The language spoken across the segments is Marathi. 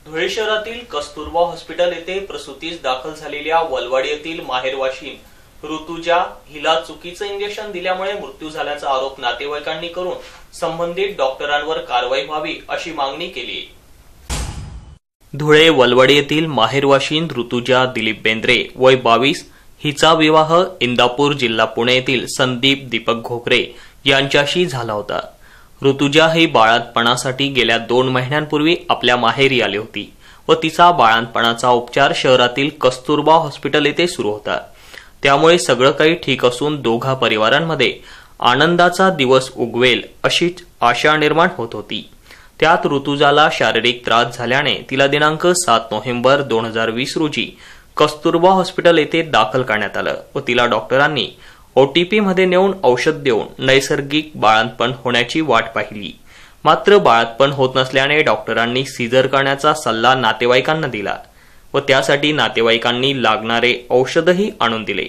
धुळे शहरातील कस्तुरबा हॉस्पिटल येथे प्रसूतीस दाखल झालेल्या वलवाडी येथील माहेरवाशीन ऋतुजा हिला चुकीचं इंजेक्शन दिल्यामुळे मृत्यू झाल्याचा आरोप नातेवाईकांनी करून संबंधित डॉक्टरांवर कारवाई व्हावी अशी मागणी केली। धुळे वलवाडी येथील माहेरवाशीन ऋतुजा दिलीप बेंद्रे वय 22 हिचा विवाह इंदापूर जिल्हा पुणे येथील संदीप दीपक घोगरे यांच्याशी झाला होता। ऋतुजा ही बाळंतपणासाठी गेल्या 2 महिन्यांपूर्वी आपल्या माहेरी आली होती व तिचा बाळंतपणाचा उपचार शहरातील कस्तुरबा हॉस्पिटल येथे सुरू होता। त्यामुळे सगळं काही ठीक असून दोघा परिवारांमध्ये आनंदाचा दिवस उगवेल अशीच आशा निर्माण होत होती। त्यात ऋतुजाला शारीरिक त्रास झाल्याने तिला दिनांक 7 नोव्हेंबर 2020 रोजी कस्तुरबा हॉस्पिटल येथे दाखल करण्यात आलं व तिला डॉक्टरांनी ओटीपी मध्ये नेऊन औषध देऊन नैसर्गिक बाळंतपण होण्याची वाट पाहिली। मात्र बाळंतपण होत नसल्याने डॉक्टरांनी सीझर करण्याचा सल्ला नातेवाईकांना दिला व त्यासाठी नातेवाईकांनी लागणारे औषधही आणून दिले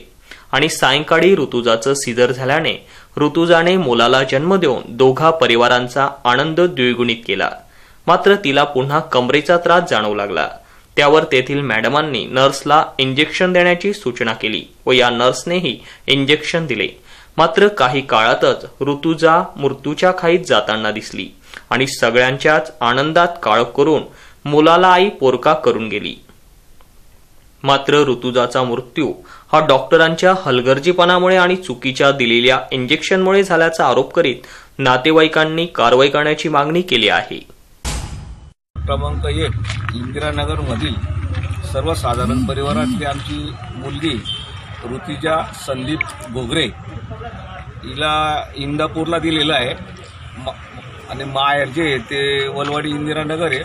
आणि सायंकाळी ऋतुजाचं सीझर झाल्याने ऋतुजाने मुलाला जन्म देऊन दोघा परिवारांचा आनंद द्विगुणित केला। मात्र तिला पुन्हा कमरेचा त्रास जाणवू लागला। त्यावर तेथील मॅडमांनी नर्सला इंजेक्शन देण्याची सूचना केली व या नर्सनेही इंजेक्शन दिले। मात्र काही काळातच ऋतुजा मृत्यूच्या खाईत जाताना दिसली आणि सगळ्यांच्याच आनंदात काळ करून मुलाला आई पोरका करून गेली। मात्र ऋतुजाचा मृत्यू हा डॉक्टरांच्या हलगर्जीपणामुळे आणि चुकीच्या दिलेल्या इंजेक्शनमुळे झाल्याचा आरोप करीत नातेवाईकांनी कारवाई करण्याची मागणी केली आहे। क्रमांक 1 इंदिरानगर मधील सर्वसाधारण परिवारातली आमची मुलगी ऋतुजा संदीप घोगरे हिला इंदापूरला दिलेला आहे आणि माहेर जे ते वलवाडी इंदिरानगर आहे।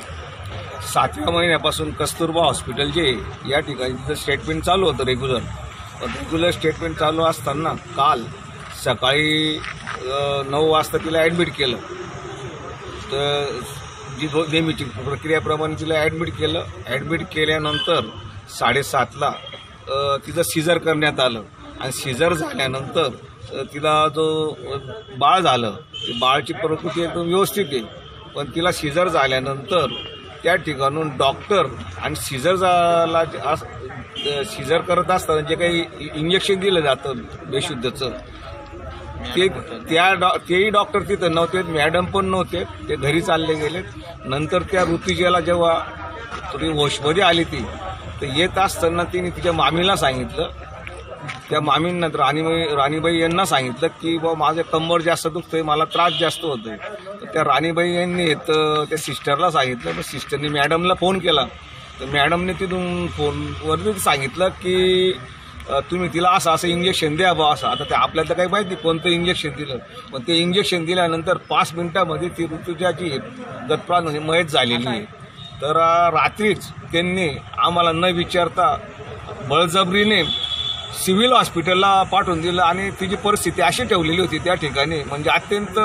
7व्या महिन्यापासून कस्तुरबा हॉस्पिटल जे या ठिकाणी तिचं स्टेटमेंट चालू होतं रेग्युलर स्टेटमेंट चालू असताना काल सकाळी 9 वाजता तिला ॲडमिट केलं। तर जी नेहमीची प्रक्रियाप्रमाणे तिला ॲडमिट केल्यानंतर 7:30ला तिचं सीझर करण्यात आलं आणि सीझर झाल्यानंतर तिला जो बाळ झालं ते बाळाची प्रकृती एकदम व्यवस्थित आहे, पण तिला सीझर झाल्यानंतर त्या ठिकाणून डॉक्टर आणि सीझर करत असताना जे काही इंजेक्शन दिलं जातं बेशुद्धचं तेही डॉक्टर तिथं नव्हते, मॅडम पण नव्हते, ते घरी चालले गेले। नंतर त्या ऋतुजाला जेव्हा थोडी होशमध्ये आली ती तर येत असताना तिने तिच्या मामीला सांगितलं, त्या मामींना राणीबाई यांना सांगितलं की बाबा माझं कंबर जास्त दुखतंय, मला त्रास जास्त होतोय। तर त्या राणीबाई यांनी त्या सिस्टरला सांगितलं, तर सिस्टरनी मॅडमला फोन केला तर मॅडमने तिथून फोनवरती सांगितलं की तुम्ही तिला असं इंजेक्शन द्या बा असं। आता ते आपल्याला तर काही माहिती कोणतं इंजेक्शन दिलं, पण ते इंजेक्शन दिल्यानंतर 5 मिनिटांमध्ये ती ऋतुजाची गतप्राण मयत झालेली आहे। तर रात्रीच त्यांनी आम्हाला न विचारता बळजबरीने सिव्हिल हॉस्पिटलला पाठवून दिलं आणि तिची परिस्थिती अशी ठेवलेली होती त्या ठिकाणी, म्हणजे अत्यंत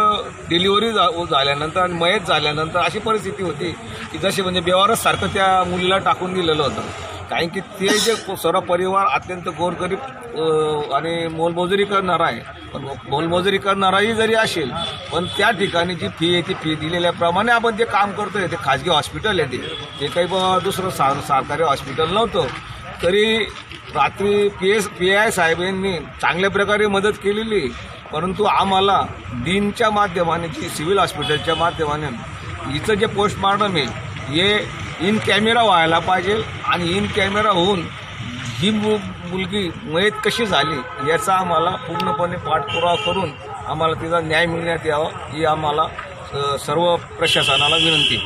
डिलिव्हरी झाल्यानंतर आणि मयत झाल्यानंतर अशी परिस्थिती होती की जशी म्हणजे बेवारस सारखं त्या मुलीला टाकून दिलेलं होतं। कारण की ते जे सर्व परिवार अत्यंत गोरगरीब आणि मोलमजुरी करणारा आहे, पण मोलमजुरी करणाराही जरी असेल पण त्या ठिकाणी जी फी आहे ती फी दिलेल्याप्रमाणे आपण ते काम करतोय। ते खाजगी हॉस्पिटल आहे, ते काही दुसरं सरकारी हॉस्पिटल नव्हतं। तरी रात्री PI साहेब यांनी चांगल्या प्रकारे मदत केलेली, परंतु आम्हाला डीनच्या माध्यमाने जी सिव्हिल हॉस्पिटलच्या माध्यमाने हिचं जे पोस्टमॉर्टम आहे हे इन कॅमेरा व्हायला पाहिजे आणि इन कॅमेरा होऊन ही मुलगी मयत कशी झाली याचा आम्हाला पूर्णपणे पाठपुरावा करून आम्हाला तिचा न्याय मिळण्यात यावा ही आम्हाला सर्व प्रशासनाला विनंती।